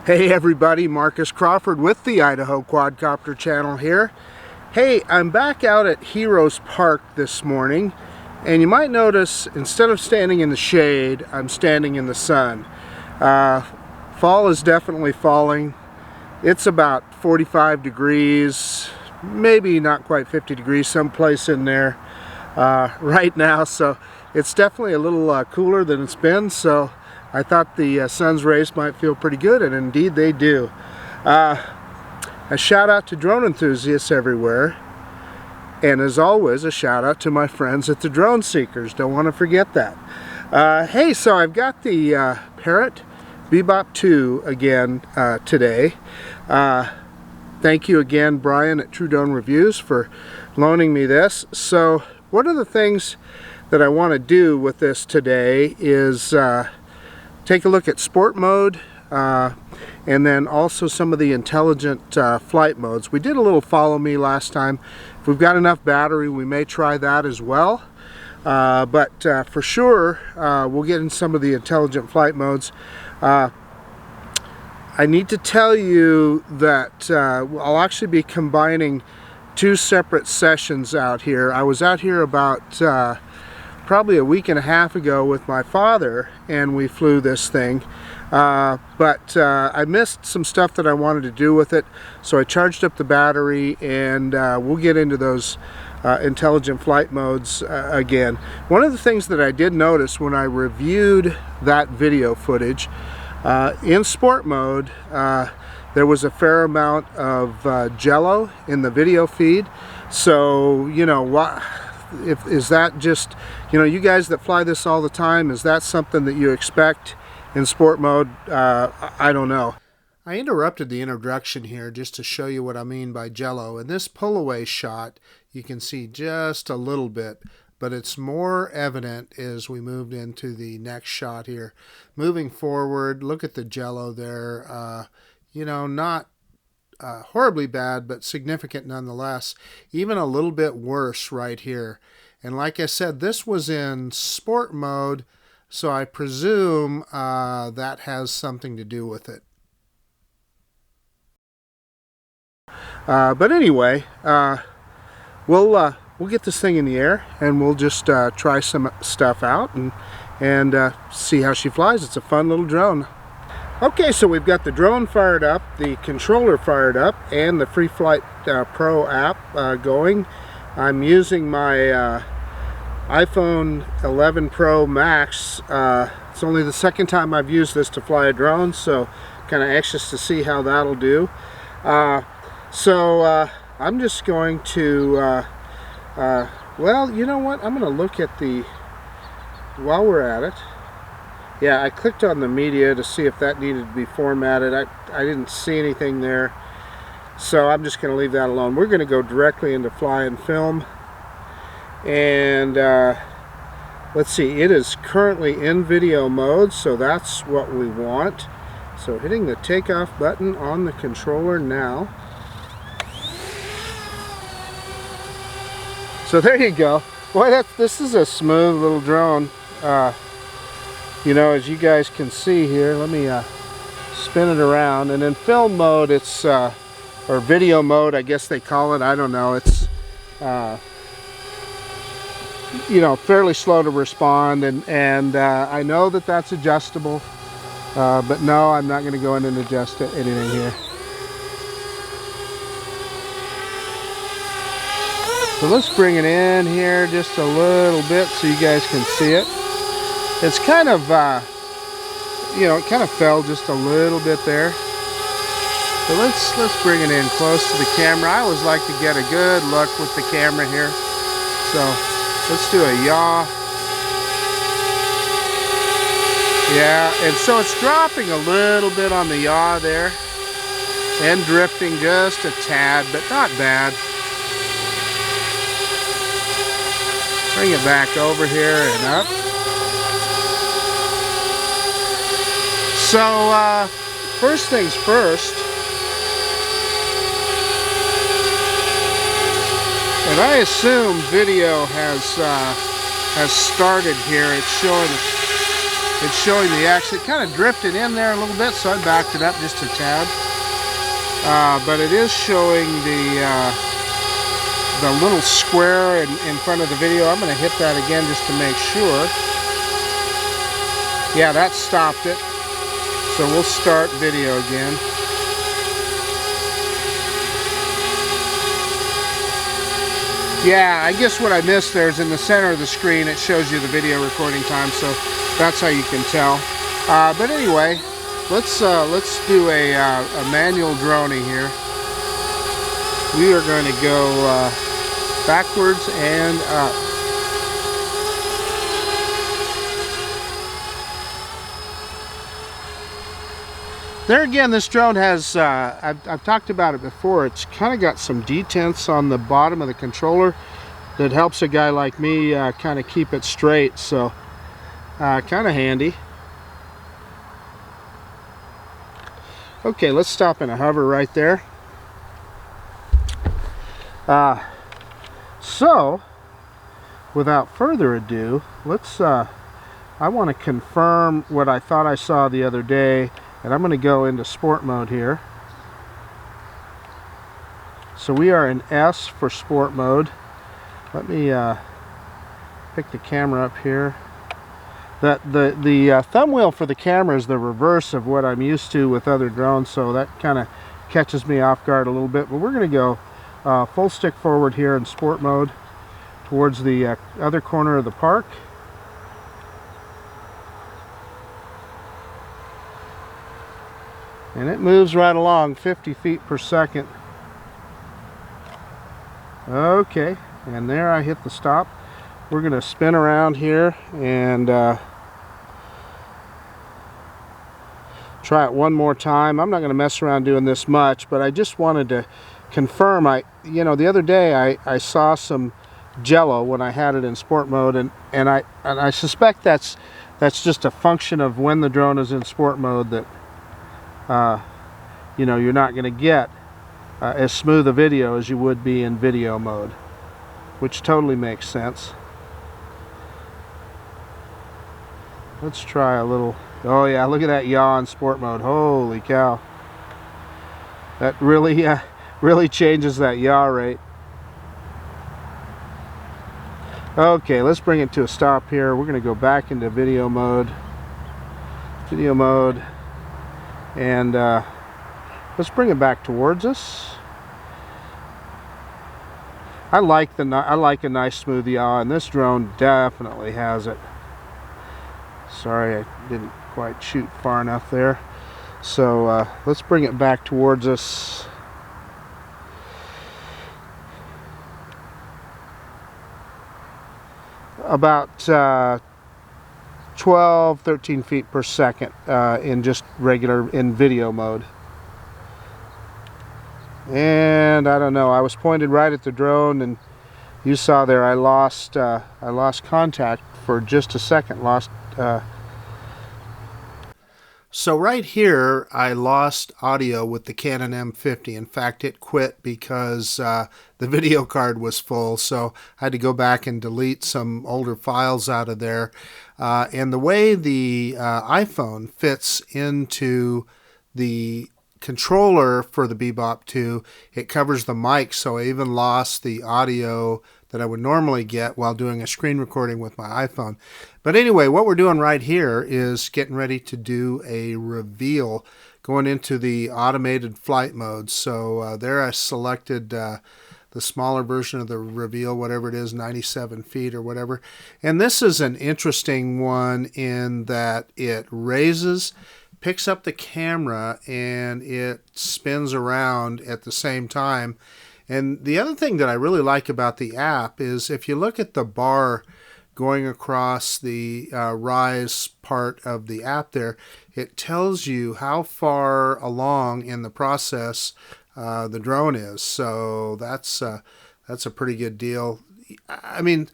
Hey everybody, Marcus Crawford with the Idaho Quadcopter channel here. Hey, I'm back out at Heroes Park this morning, and you might notice instead of standing in the shade, I'm standing in the sun. Fall is definitely falling. It's about 45 degrees, maybe not quite 50 degrees, someplace in there right now, so it's definitely a little cooler than it's been, so I thought the sun's rays might feel pretty good, and indeed they do. A shout out to drone enthusiasts everywhere, and as always a shout out to my friends at the Drone Seekers. Don't want to forget that. Hey, so I've got the Parrot Bebop 2 again today. Thank you again, Bryan at True Drone Reviews, for loaning me this. So one of the things that I want to do with this today is take a look at sport mode and then also some of the intelligent flight modes. We did a little follow me last time. If we've got enough battery, we may try that as well. But for sure, we'll get in some of the intelligent flight modes. I need to tell you that I'll actually be combining two separate sessions out here. I was out here about probably a week and a half ago with my father, and we flew this thing, but I missed some stuff that I wanted to do with it, so I charged up the battery, and we'll get into those intelligent flight modes again. One of the things that I did notice when I reviewed that video footage, in sport mode there was a fair amount of jello in the video feed, so you know what, is that just, you know, you guys that fly this all the time, is that something that you expect in sport mode? I don't know. I interrupted the introduction here just to show you what I mean by jello. In this pull away shot you can see just a little bit, but it's more evident as we moved into the next shot here. Moving forward, look at the jello there. You know, not horribly bad, but significant nonetheless. Even a little bit worse right here. And like I said, this was in sport mode, so I presume that has something to do with it. But anyway, we'll get this thing in the air, and we'll just try some stuff out and see how she flies. It's a fun little drone. Okay, so we've got the drone fired up, the controller fired up, and the Free Flight Pro app going. I'm using my iPhone 11 Pro Max. It's only the second time I've used this to fly a drone, so kind of anxious to see how that'll do. So I'm just going to, well, you know what, I'm going to look at the, while we're at it, yeah, I clicked on the media to see if that needed to be formatted. I didn't see anything there, so I'm just going to leave that alone. We're going to go directly into fly and film, and let's see, it is currently in video mode, so that's what we want. So hitting the takeoff button on the controller now. So there you go. Boy, this is a smooth little drone. You know, as you guys can see here, let me spin it around. And in film mode, it's, or video mode, I guess they call it, I don't know, it's, you know, fairly slow to respond, and I know that that's adjustable, but no, I'm not going to go in and adjust anything here. So let's bring it in here just a little bit so you guys can see it. It's kind of, you know, it kind of fell just a little bit there. So let's bring it in close to the camera. I always like to get a good look with the camera here. So let's do a yaw. Yeah, and so it's dropping a little bit on the yaw there and drifting just a tad, but not bad. Bring it back over here and up. So, first things first, and I assume video has started here. It's showing it's showing the X. It kind of drifted in there a little bit, so I backed it up just a tad. But it is showing the little square in front of the video. I'm going to hit that again just to make sure. Yeah, that stopped it. So we'll start video again. Yeah, I guess what I missed there is in the center of the screen it shows you the video recording time, so that's how you can tell. But anyway, let's do a manual droning here. We are going to go backwards and up. There again, this drone has, I've talked about it before, it's kind of got some detents on the bottom of the controller that helps a guy like me kind of keep it straight, so kind of handy. Okay, let's stop in a hover right there. So, without further ado, let's, I want to confirm what I thought I saw the other day. And I'm going to go into sport mode here. So we are in S for sport mode. Let me pick the camera up here. The thumb wheel for the camera is the reverse of what I'm used to with other drones, so that kind of catches me off guard a little bit. But we're going to go full stick forward here in sport mode towards the other corner of the park. And it moves right along 50 feet per second. Okay, and there I hit the stop. We're going to spin around here and try it one more time. I'm not going to mess around doing this much, but I just wanted to confirm. The other day I saw some jello when I had it in sport mode, and I suspect that's just a function of when the drone is in sport mode that you're not going to get as smooth a video as you would be in video mode, which totally makes sense. Let's try a little. Oh yeah, look at that yaw in sport mode. Holy cow, that really changes that yaw rate. Okay, let's bring it to a stop here. We're going to go back into video mode. And let's bring it back towards us. I like a nice smooth yaw, and this drone definitely has it. Sorry, I didn't quite shoot far enough there. So let's bring it back towards us. About 12, 13 feet per second in just regular, in video mode. And I don't know, I was pointed right at the drone, and you saw there I lost contact for just a second. So right here I lost audio with the Canon M50. In fact, it quit because the video card was full, so I had to go back and delete some older files out of there. And the way the iPhone fits into the controller for the Bebop 2, it covers the mic, so I even lost the audio that I would normally get while doing a screen recording with my iPhone. But anyway, what we're doing right here is getting ready to do a reveal, going into the automated flight mode. So there I selected the smaller version of the reveal, whatever it is, 97 feet or whatever. And this is an interesting one in that it raises, picks up the camera, and it spins around at the same time. And the other thing that I really like about the app is if you look at the bar going across the rise part of the app there, it tells you how far along in the process the drone is. So that's a pretty good deal. I mean,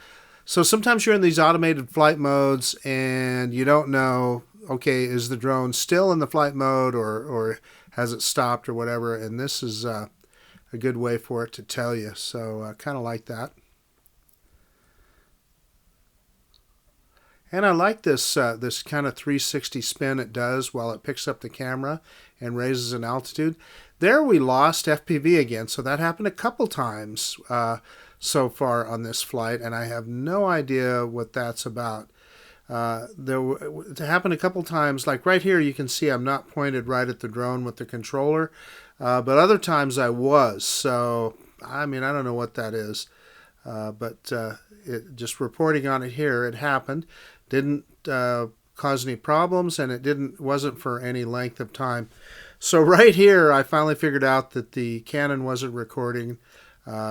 so sometimes you're in these automated flight modes and you don't know, okay, is the drone still in the flight mode or has it stopped or whatever, and this is a good way for it to tell you. So I kind of like that. And I like this this kind of 360 spin it does while it picks up the camera and raises an altitude. There we lost FPV again, so that happened a couple times so far on this flight, and I have no idea what that's about. It happened a couple times, like right here you can see I'm not pointed right at the drone with the controller, but other times I was, so I mean I don't know what that is, but just reporting on it here, it happened. Didn't cause any problems, and it wasn't for any length of time. So right here I finally figured out that the Canon wasn't recording,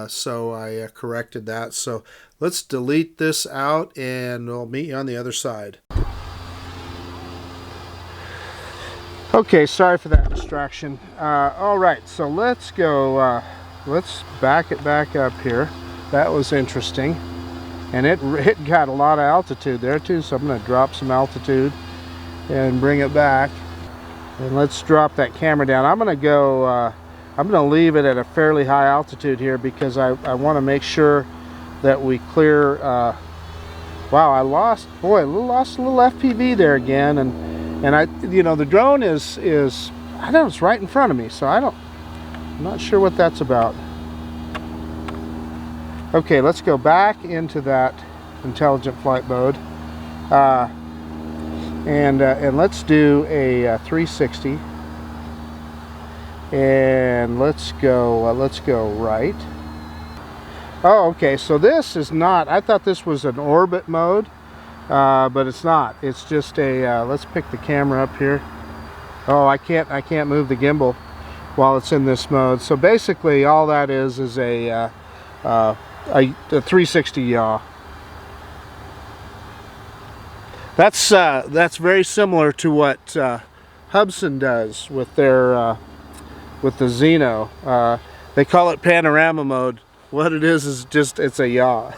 so I corrected that. So let's delete this out and we'll meet you on the other side. Okay, sorry for that distraction. Alright, so let's go, let's back it back up here. That was interesting. And it got a lot of altitude there too, so I'm going to drop some altitude and bring it back. And let's drop that camera down. I'm going to go, I'm going to leave it at a fairly high altitude here because I want to make sure that we clear, wow, I lost a little FPV there again, and I, you know, the drone is I know it's right in front of me, so I'm not sure what that's about. Okay, let's go back into that intelligent flight mode, and let's do a 360, and let's go right. Oh, okay, so this is not, I thought this was an orbit mode, but it's not. It's just a let's pick the camera up here. Oh, I can't move the gimbal while it's in this mode. So basically all that is a 360 yaw. That's very similar to what Hubsan does with their with the Xeno. They call it panorama mode. What it is just it's a yaw.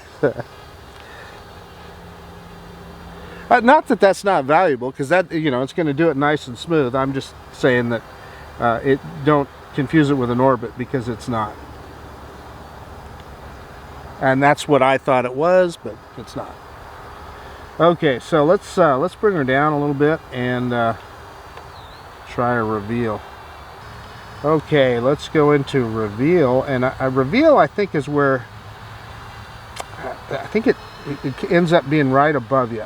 Not that that's not valuable, because that, you know, it's going to do it nice and smooth. I'm just saying that don't confuse it with an orbit, because it's not. And that's what I thought it was, but it's not. Okay, so let's bring her down a little bit and try a reveal. Okay, let's go into reveal, and a reveal I think is where I think it ends up being right above you.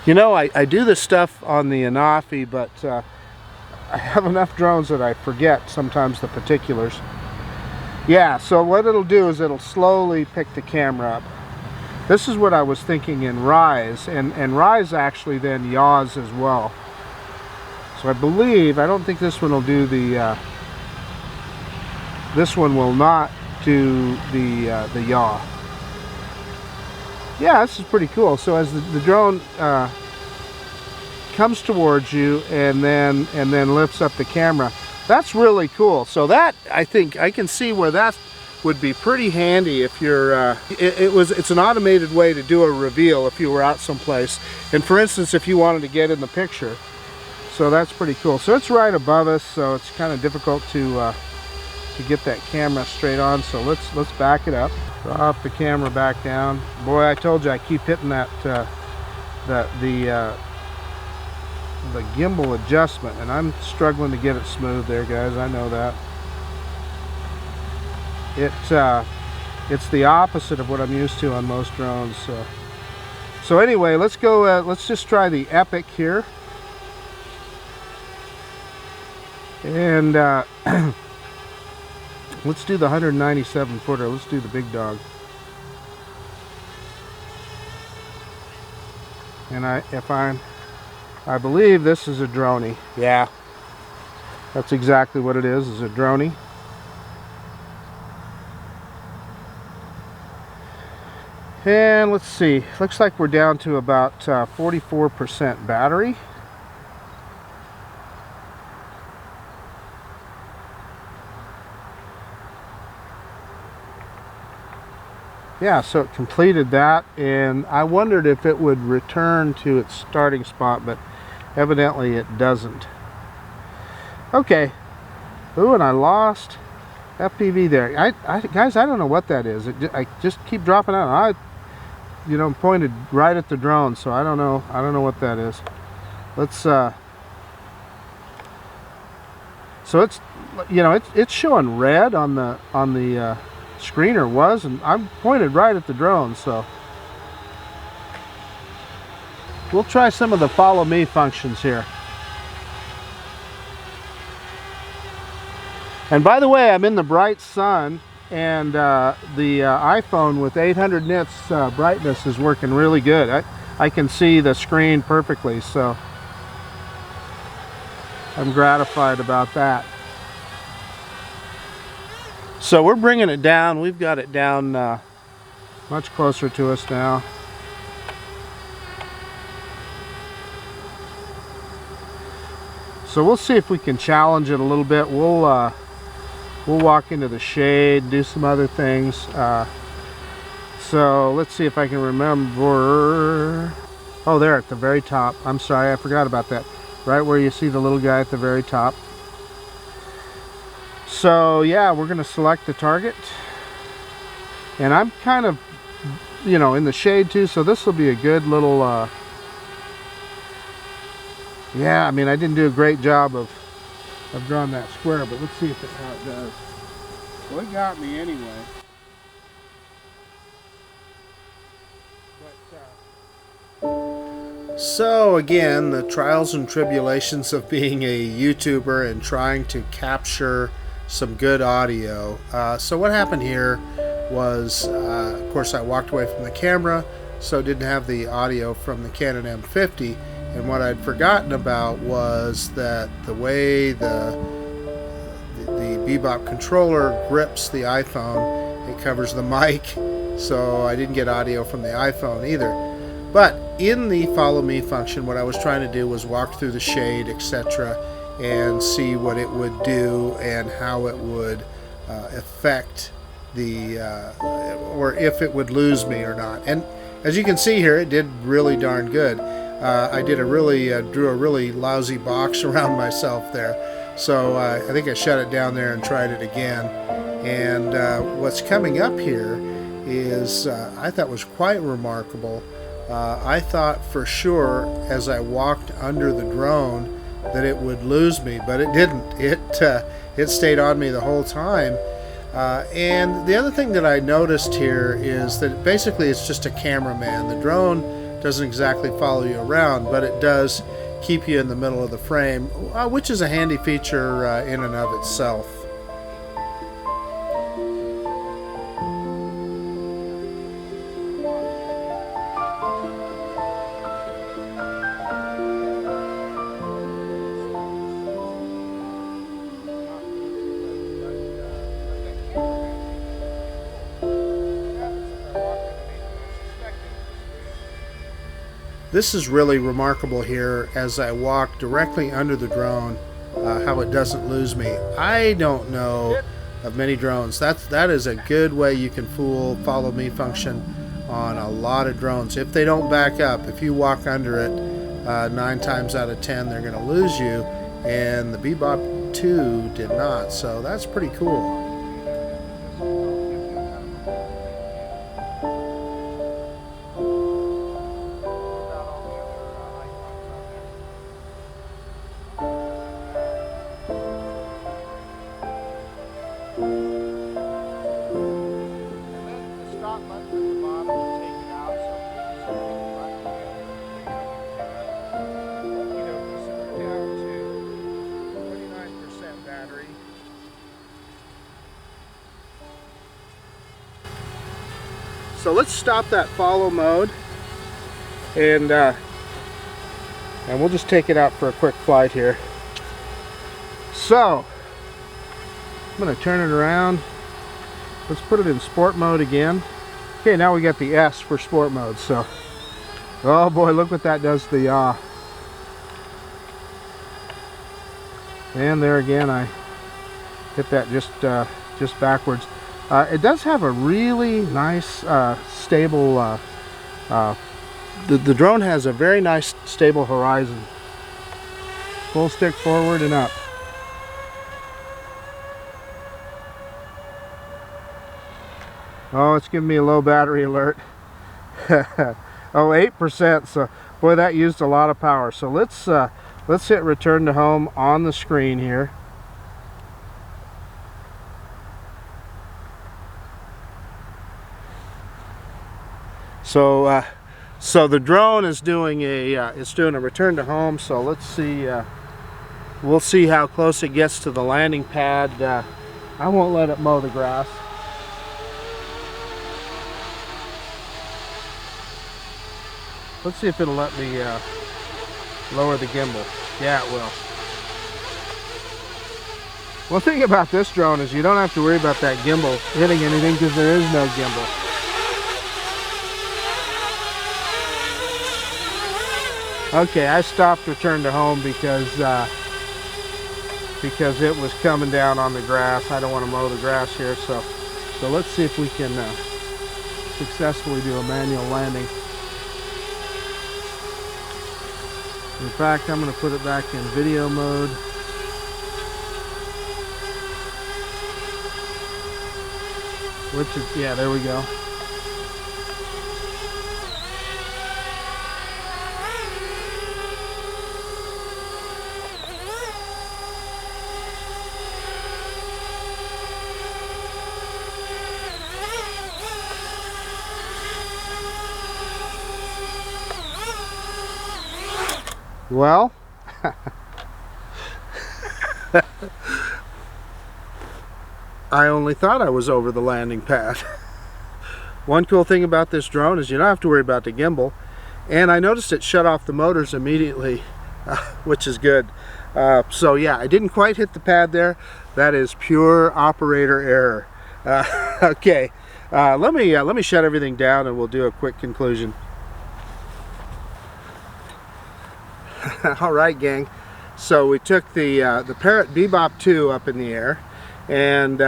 You know, I do this stuff on the Anafi, but I have enough drones that I forget sometimes the particulars. Yeah, so what it'll do is it'll slowly pick the camera up. This is what I was thinking in Rise, and Rise actually then yaws as well. So I believe, I don't think this one will do the, this one will not do the yaw. Yeah, this is pretty cool. So as the drone comes towards you and then lifts up the camera, that's really cool. So that, I think I can see where that would be pretty handy if you're it's an automated way to do a reveal if you were out someplace, and for instance if you wanted to get in the picture. So that's pretty cool. So it's right above us, so it's kind of difficult to get that camera straight on. So let's back it up, drop the camera back down. Boy, I told you I keep hitting that the gimbal adjustment, and I'm struggling to get it smooth there, guys. I know that. It's the opposite of what I'm used to on most drones. So anyway, let's go. Let's just try the Epic here, and let's do the 197 footer. Let's do the big dog. And I believe this is a droney. Yeah, that's exactly what it is a droney. And let's see, looks like we're down to about 44% battery. Yeah, so it completed that, and I wondered if it would return to its starting spot, but evidently it doesn't. Okay. Ooh, and I lost FPV there. Guys, I don't know what that is. I just keep dropping out. you know, pointed right at the drone, so I don't know what that is. Let's so it's, you know, it's showing red on the screen, or was, and I'm pointed right at the drone, so we'll try some of the follow me functions here. And by the way, I'm in the bright sun, and the iPhone with 800 nits brightness is working really good. I can see the screen perfectly, so I'm gratified about that. So we're bringing it down. We've got it down much closer to us now. So we'll see if we can challenge it a little bit. We'll walk into the shade, do some other things. So let's see if I can remember. Oh, there at the very top. I'm sorry, I forgot about that. Right where you see the little guy at the very top. So yeah, we're going to select the target. And I'm kind of, you know, in the shade too, so this will be a good little, yeah, I mean, I didn't do a great job of drawing that square, but let's see how it does. Well, it got me anyway. So again, the trials and tribulations of being a YouTuber and trying to capture some good audio. So what happened here was, of course, I walked away from the camera, so didn't have the audio from the Canon M50. And what I'd forgotten about was that the way the Bebop controller grips the iPhone, it covers the mic, so I didn't get audio from the iPhone either. But in the follow me function, what I was trying to do was walk through the shade, etc., and see what it would do and how it would affect the, or if it would lose me or not. And as you can see here, it did really darn good. I did drew a really lousy box around myself there. So I think I shut it down there and tried it again. And what's coming up here is, I thought was quite remarkable. I thought for sure as I walked under the drone that it would lose me, but it didn't. It stayed on me the whole time. And the other thing that I noticed here is that basically it's just a cameraman. The drone doesn't exactly follow you around, but it does keep you in the middle of the frame, which is a handy feature in and of itself. This is really remarkable here as I walk directly under the drone, how it doesn't lose me. I don't know of many drones. That is a good way you can fool follow me function on a lot of drones. If they don't back up, if you walk under it, 9 times out of 10 they're going to lose you, and the Bebop 2 did not, so that's pretty cool. So let's stop that follow mode, and we'll just take it out for a quick flight here. So I'm going to turn it around. Let's put it in sport mode again. Okay, now we got the S for sport mode. So, oh boy, look what that does to the yaw. And there again, I hit that just backwards. It does have a really nice stable, the drone has a very nice stable horizon. Full stick forward and up. Oh, it's giving me a low battery alert. Oh, 8%. So boy, that used a lot of power. So let's hit return to home on the screen here. So so the drone is doing a return to home. So let's see. We'll see how close it gets to the landing pad. I won't let it mow the grass. Let's see if it'll let me lower the gimbal. Yeah, it will. One thing about this drone is you don't have to worry about that gimbal hitting anything because there is no gimbal. Okay, I stopped return to home because it was coming down on the grass. I don't want to mow the grass here, so let's see if we can successfully do a manual landing. In fact, I'm going to put it back in video mode. Which is, yeah, there we go. Well, I only thought I was over the landing pad. One cool thing about this drone is you don't have to worry about the gimbal, and I noticed it shut off the motors immediately, which is good. So yeah, I didn't quite hit the pad there. That is pure operator error. Okay, let me shut everything down and we'll do a quick conclusion. All right, gang. So we took the Parrot Bebop 2 up in the air and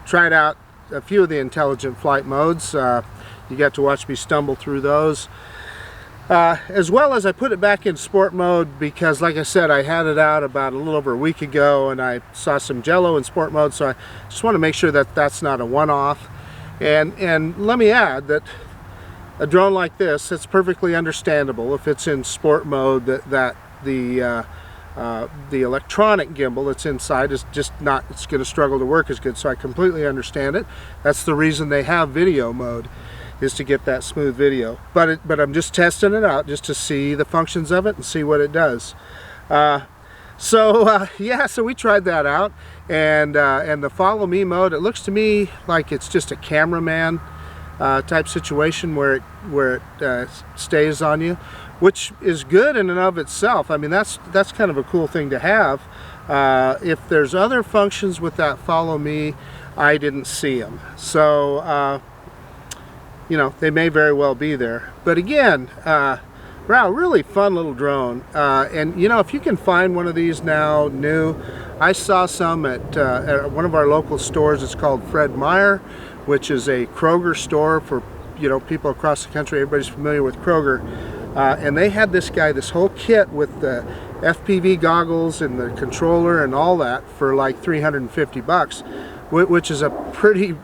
tried out a few of the intelligent flight modes. You got to watch me stumble through those. As well as I put it back in sport mode because, like I said, I had it out about a little over a week ago and I saw some jello in sport mode, so I just want to make sure that that's not a one-off. And let me add that a drone like this, it's perfectly understandable if it's in sport mode that the electronic gimbal that's inside is just not, it's going to struggle to work as good. So I completely understand it. That's the reason they have video mode, is to get that smooth video. But I'm just testing it out just to see the functions of it and see what it does. Yeah, so we tried that out, and the follow me mode, it looks to me like it's just a cameraman type situation where it stays on you, which is good in and of itself. I mean, that's kind of a cool thing to have. If there's other functions with that follow me, I didn't see them. So you know, they may very well be there. But again, wow, really fun little drone. And you know, if you can find one of these now new, I saw some at one of our local stores. It's called Fred Meyer, which is a Kroger store for, you know, people across the country. Everybody's familiar with Kroger. And they had this whole kit with the FPV goggles and the controller and all that for like 350 bucks, which is a pretty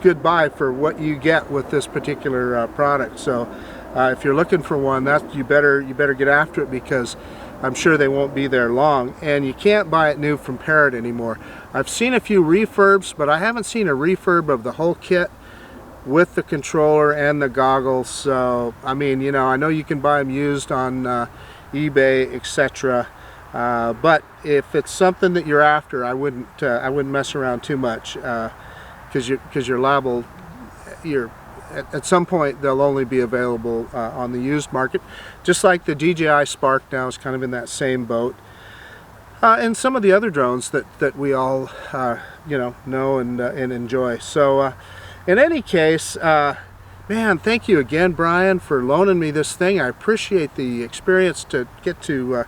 good buy for what you get with this particular product. So if you're looking for one, you better get after it, because I'm sure they won't be there long. And you can't buy it new from Parrot anymore. I've seen a few refurbs, but I haven't seen a refurb of the whole kit with the controller and the goggles. So I mean, you know, I know you can buy them used on eBay, etc. But if it's something that you're after, I wouldn't mess around too much, because you're liable. At some point they'll only be available on the used market, just like the DJI Spark now is kind of in that same boat, and some of the other drones that we all you know and enjoy. So in any case, man, thank you again, Brian, for loaning me this thing. I appreciate the experience to get to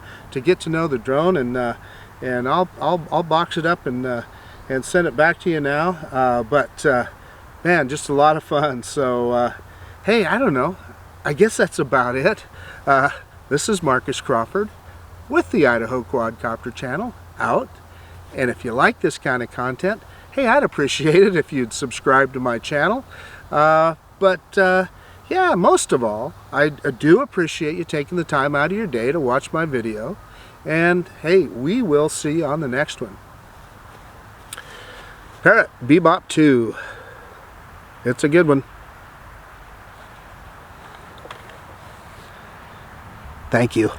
know the drone, and I'll box it up and send it back to you now. But man, just a lot of fun. So hey, I don't know, I guess that's about it. This is Marcus Crawford with the Idaho Quadcopter channel, out. And if you like this kind of content, hey, I'd appreciate it if you'd subscribe to my channel. yeah, most of all, I do appreciate you taking the time out of your day to watch my video. And hey, we will see you on the next one. Parrot Bebop 2. It's a good one. Thank you.